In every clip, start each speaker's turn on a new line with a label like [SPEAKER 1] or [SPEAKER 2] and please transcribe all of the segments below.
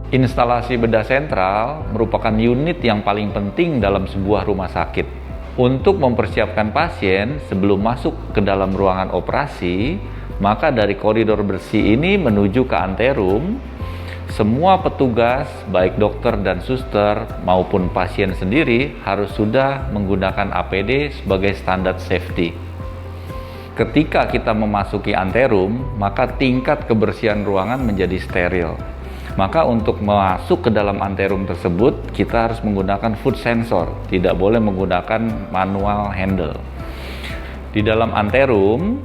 [SPEAKER 1] Instalasi bedah sentral merupakan unit yang paling penting dalam sebuah rumah sakit. Untuk mempersiapkan pasien sebelum masuk ke dalam ruangan operasi, maka dari koridor bersih ini menuju ke anterum, semua petugas, baik dokter dan suster maupun pasien sendiri harus sudah menggunakan APD sebagai standar safety. Ketika kita memasuki anterum, maka tingkat kebersihan ruangan menjadi steril. Maka untuk masuk ke dalam anterum tersebut, kita harus menggunakan foot sensor, tidak boleh menggunakan manual handle. Di dalam anterum,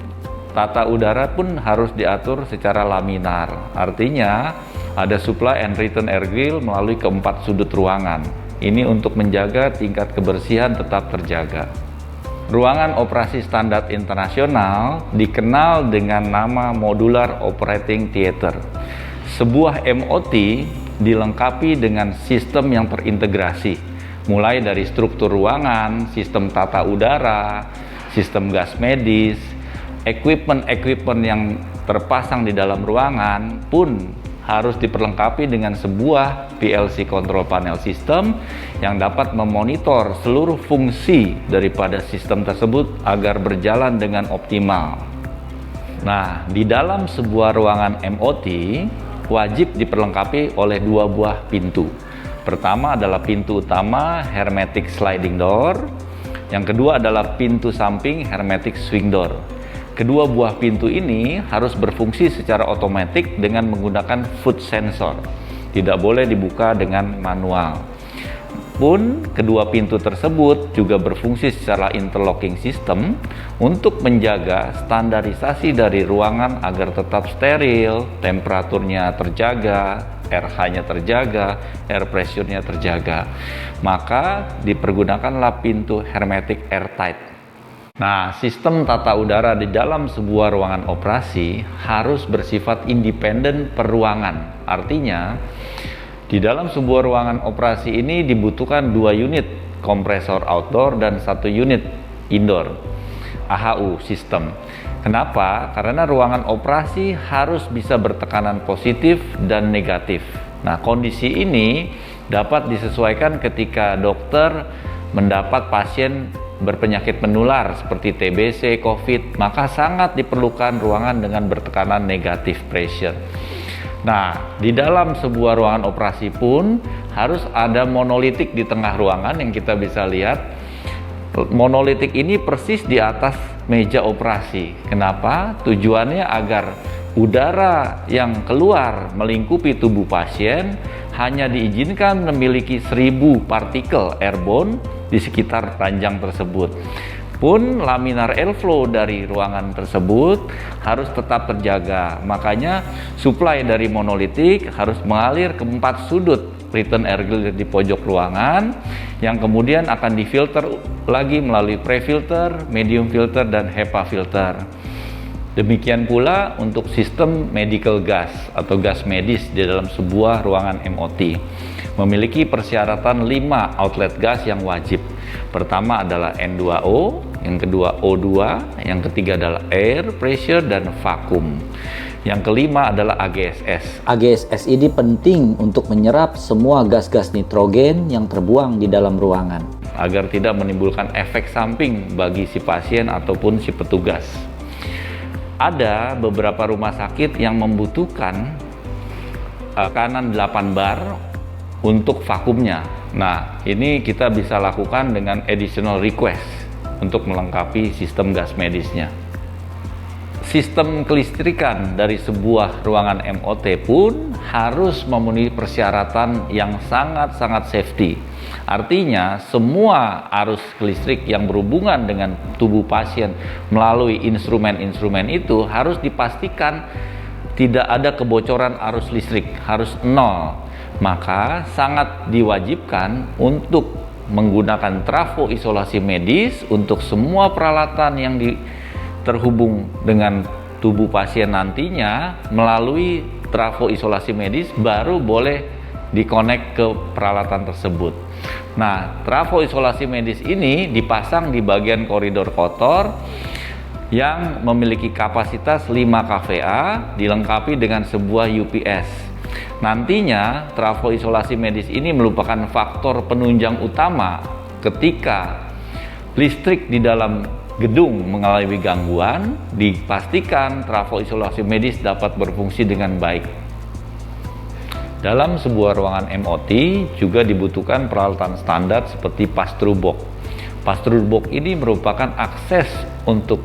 [SPEAKER 1] tata udara pun harus diatur secara laminar. Artinya, ada supply and return air grill melalui keempat sudut ruangan. Ini untuk menjaga tingkat kebersihan tetap terjaga. Ruangan operasi standar internasional dikenal dengan nama Modular Operating Theater. Sebuah MOT dilengkapi dengan sistem yang terintegrasi, mulai dari struktur ruangan, sistem tata udara, sistem gas medis, equipment yang terpasang di dalam ruangan pun harus diperlengkapi dengan sebuah PLC Control Panel System yang dapat memonitor seluruh fungsi daripada sistem tersebut agar berjalan dengan optimal. Nah, di dalam sebuah ruangan MOT wajib diperlengkapi oleh dua buah pintu. Pertama adalah pintu utama hermetic sliding door, yang kedua adalah pintu samping hermetic swing door. Kedua buah pintu ini harus berfungsi secara otomatis dengan menggunakan foot sensor. Tidak boleh dibuka dengan manual. Pun kedua pintu tersebut juga berfungsi secara interlocking system untuk menjaga standarisasi dari ruangan agar tetap steril, temperaturnya terjaga, RH-nya terjaga, air pressure-nya terjaga. Maka dipergunakanlah pintu hermetic airtight. Nah, sistem tata udara di dalam sebuah ruangan operasi harus bersifat independen per ruangan. Artinya, di dalam sebuah ruangan operasi ini dibutuhkan 2 unit kompresor outdoor dan 1 unit indoor AHU sistem. Kenapa? Karena ruangan operasi harus bisa bertekanan positif dan negatif. Nah, kondisi ini dapat disesuaikan ketika dokter mendapat pasien berpenyakit menular seperti TBC, COVID, maka sangat diperlukan ruangan dengan bertekanan negatif pressure. Nah, di dalam sebuah ruangan operasi pun harus ada monolitik di tengah ruangan yang kita bisa lihat. Monolitik ini persis di atas meja operasi. Kenapa? Tujuannya agar udara yang keluar melingkupi tubuh pasien hanya diizinkan memiliki 1000 partikel airborne di sekitar ranjang tersebut. Pun laminar airflow dari ruangan tersebut harus tetap terjaga. Makanya suplai dari monolitik harus mengalir ke 4 sudut return air grill di pojok ruangan yang kemudian akan difilter lagi melalui pre-filter, medium filter, dan HEPA filter. Demikian pula untuk sistem medical gas atau gas medis di dalam sebuah ruangan MOT. Memiliki persyaratan 5 outlet gas yang wajib. Pertama adalah N2O, yang kedua O2, yang ketiga adalah air, pressure, dan vakum. Yang kelima adalah AGSS.
[SPEAKER 2] AGSS ini penting untuk menyerap semua gas-gas nitrogen yang terbuang di dalam ruangan
[SPEAKER 1] agar tidak menimbulkan efek samping bagi si pasien ataupun si petugas. Ada beberapa rumah sakit yang membutuhkan tekanan 8 bar untuk vakumnya. Nah, ini kita bisa lakukan dengan additional request untuk melengkapi sistem gas medisnya. Sistem kelistrikan dari sebuah ruangan MOT pun harus memenuhi persyaratan yang sangat-sangat safety. Artinya, semua arus listrik yang berhubungan dengan tubuh pasien melalui instrumen-instrumen itu harus dipastikan tidak ada kebocoran arus listrik, harus 0. Maka sangat diwajibkan untuk menggunakan trafo isolasi medis untuk semua peralatan yang terhubung dengan tubuh pasien nantinya melalui trafo isolasi medis baru boleh dikonek ke peralatan tersebut. Nah, trafo isolasi medis ini dipasang di bagian koridor kotor yang memiliki kapasitas 5 kVA dilengkapi dengan sebuah UPS. Nantinya, trafo isolasi medis ini merupakan faktor penunjang utama ketika listrik di dalam gedung mengalami gangguan, dipastikan trafo isolasi medis dapat berfungsi dengan baik. Dalam sebuah ruangan MOT juga dibutuhkan peralatan standar seperti pass-through box. Pass-through box ini merupakan akses untuk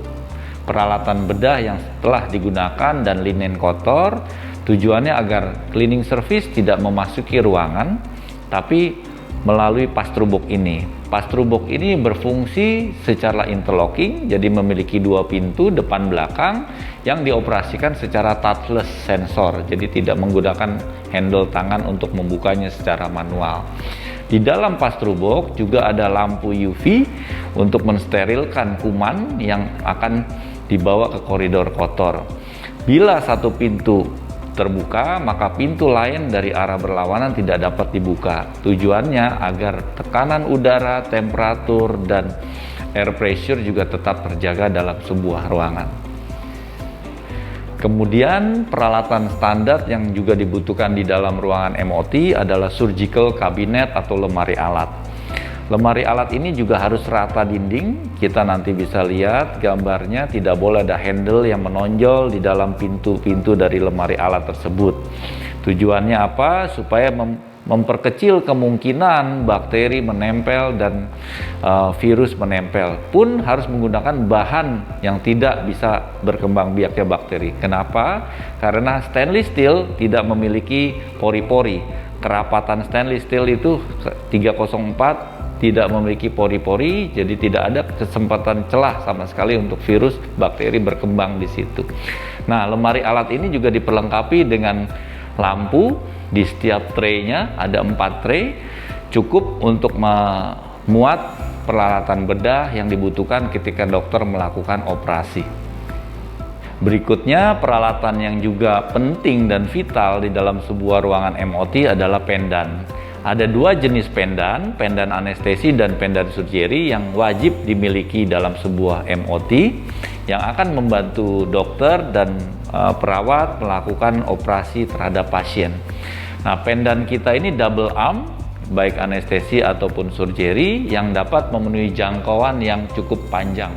[SPEAKER 1] peralatan bedah yang telah digunakan dan linen kotor. Tujuannya agar cleaning service tidak memasuki ruangan, tapi melalui pass-through box ini. Pass-through box ini berfungsi secara interlocking, jadi memiliki dua pintu depan belakang yang dioperasikan secara touchless sensor, jadi tidak menggunakan handle tangan untuk membukanya secara manual. Di dalam pass-through box juga ada lampu UV untuk mensterilkan kuman yang akan dibawa ke koridor kotor. Bila satu pintu terbuka, maka pintu lain dari arah berlawanan tidak dapat dibuka. Tujuannya agar tekanan udara, temperatur, dan air pressure juga tetap terjaga dalam sebuah ruangan. Kemudian peralatan standar yang juga dibutuhkan di dalam ruangan MOT adalah surgical cabinet atau lemari alat. Lemari alat ini juga harus rata dinding. Kita nanti bisa lihat gambarnya, tidak boleh ada handle yang menonjol di dalam pintu-pintu dari lemari alat tersebut. Tujuannya apa? Supaya memperkecil kemungkinan bakteri menempel dan virus menempel. Pun harus menggunakan bahan yang tidak bisa berkembang biaknya bakteri. Kenapa? Karena stainless steel tidak memiliki pori-pori. Kerapatan stainless steel itu 304 tidak memiliki pori-pori, jadi tidak ada kesempatan celah sama sekali untuk virus bakteri berkembang di situ. Nah, lemari alat ini juga diperlengkapi dengan lampu. Di setiap traynya ada 4 tray, cukup untuk memuat peralatan bedah yang dibutuhkan ketika dokter melakukan operasi. Berikutnya, peralatan yang juga penting dan vital di dalam sebuah ruangan MOT adalah pendan. Ada 2 jenis pendan, pendan anestesi dan pendan surgery yang wajib dimiliki dalam sebuah MOT yang akan membantu dokter dan perawat melakukan operasi terhadap pasien. Nah, pendan kita ini double arm, baik anestesi ataupun surgery, yang dapat memenuhi jangkauan yang cukup panjang.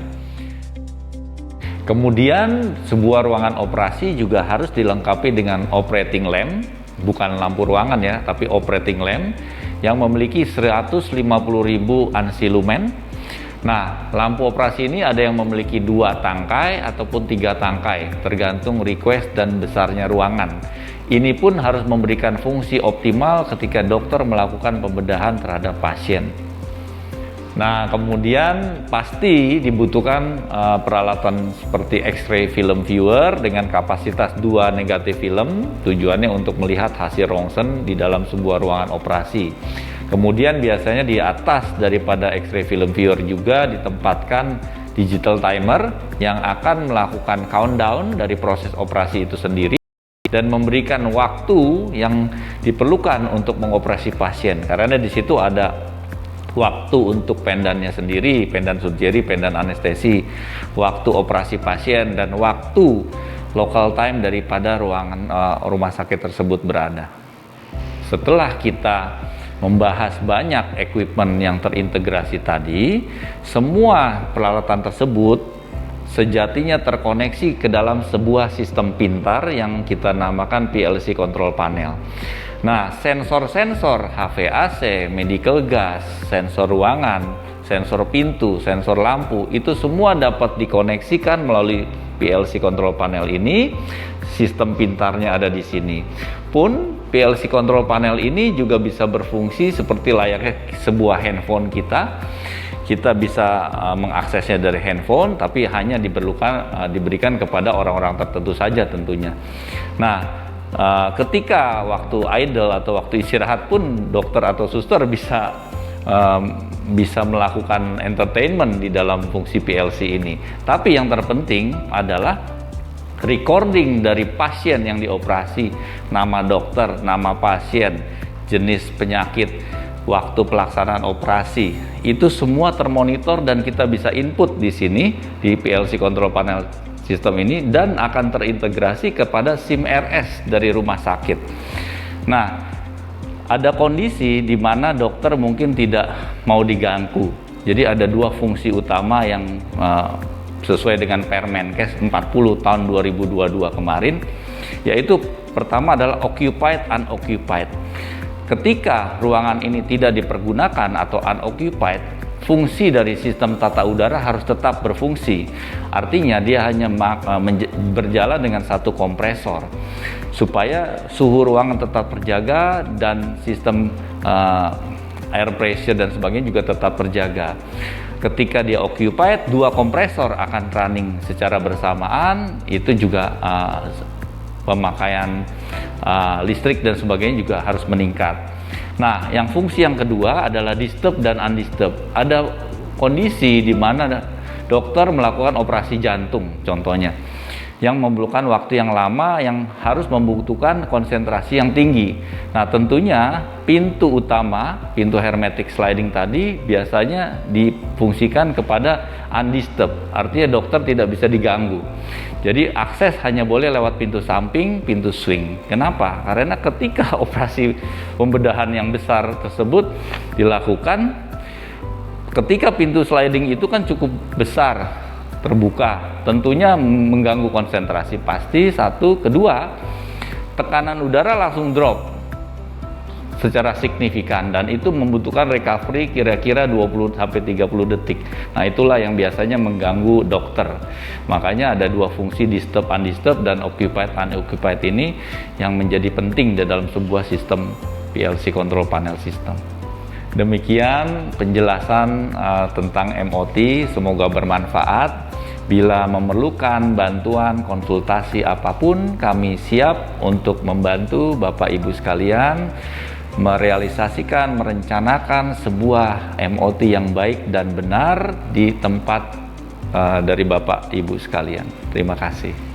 [SPEAKER 1] Kemudian, sebuah ruangan operasi juga harus dilengkapi dengan operating lamp, bukan lampu ruangan ya, tapi operating lamp yang memiliki 150.000 ANSI lumen. Nah, lampu operasi ini ada yang memiliki 2 tangkai ataupun 3 tangkai, tergantung request dan besarnya ruangan. Ini pun harus memberikan fungsi optimal ketika dokter melakukan pembedahan terhadap pasien. Nah, kemudian pasti dibutuhkan peralatan seperti X-ray film viewer dengan kapasitas 2 negatif film, tujuannya untuk melihat hasil rongsen di dalam sebuah ruangan operasi. Kemudian biasanya di atas daripada X-ray film viewer juga ditempatkan digital timer yang akan melakukan countdown dari proses operasi itu sendiri dan memberikan waktu yang diperlukan untuk mengoperasi pasien, karena di situ ada waktu untuk pendannya sendiri, pendan surgery, pendan anestesi, waktu operasi pasien, dan waktu local time daripada ruangan rumah sakit tersebut berada. Setelah kita membahas banyak equipment yang terintegrasi tadi, semua peralatan tersebut sejatinya terkoneksi ke dalam sebuah sistem pintar yang kita namakan PLC control panel. Nah, sensor-sensor HVAC, medical gas, sensor ruangan, sensor pintu, sensor lampu, itu semua dapat dikoneksikan melalui PLC control panel ini. Sistem pintarnya ada di sini. Pun PLC control panel ini juga bisa berfungsi seperti layaknya sebuah handphone kita. Kita bisa mengaksesnya dari handphone, tapi hanya diberikan kepada orang-orang tertentu saja tentunya. Nah, ketika waktu idle atau waktu istirahat pun dokter atau suster bisa melakukan entertainment di dalam fungsi PLC ini. Tapi yang terpenting adalah recording dari pasien yang dioperasi, nama dokter, nama pasien, jenis penyakit, waktu pelaksanaan operasi, itu semua termonitor dan kita bisa input di sini di PLC control panel sistem ini dan akan terintegrasi kepada SIM RS dari rumah sakit. Nah, ada kondisi di mana dokter mungkin tidak mau diganggu. Jadi ada dua fungsi utama yang sesuai dengan Permenkes 40 tahun 2022 kemarin, yaitu pertama adalah occupied unoccupied. Ketika ruangan ini tidak dipergunakan atau unoccupied, fungsi dari sistem tata udara harus tetap berfungsi. Artinya dia hanya berjalan dengan satu kompresor supaya suhu ruangan tetap terjaga dan sistem air pressure dan sebagainya juga tetap terjaga. Ketika dia occupied, dua kompresor akan running secara bersamaan, itu juga pemakaian listrik dan sebagainya juga harus meningkat. Nah, yang fungsi yang kedua adalah disturb dan undisturbed. Ada kondisi di mana dokter melakukan operasi jantung contohnya, yang memerlukan waktu yang lama, yang harus membutuhkan konsentrasi yang tinggi. Nah, tentunya pintu utama, pintu hermetic sliding tadi biasanya difungsikan kepada undisturbed, artinya dokter tidak bisa diganggu. Jadi akses hanya boleh lewat pintu samping, pintu swing. Kenapa? Karena ketika operasi pembedahan yang besar tersebut dilakukan, ketika pintu sliding itu kan cukup besar, terbuka, tentunya mengganggu konsentrasi pasti. Satu, kedua, tekanan udara langsung drop secara signifikan dan itu membutuhkan recovery kira-kira 20-30 detik. Nah, itulah yang biasanya mengganggu dokter. Makanya ada dua fungsi, disturb undisturbed dan occupied unoccupied ini yang menjadi penting di dalam sebuah sistem PLC control panel system. Demikian penjelasan tentang MOT, semoga bermanfaat. Bila memerlukan bantuan konsultasi apapun, kami siap untuk membantu Bapak Ibu sekalian merealisasikan, merencanakan sebuah MOT yang baik dan benar di tempat dari Bapak Ibu sekalian. Terima kasih.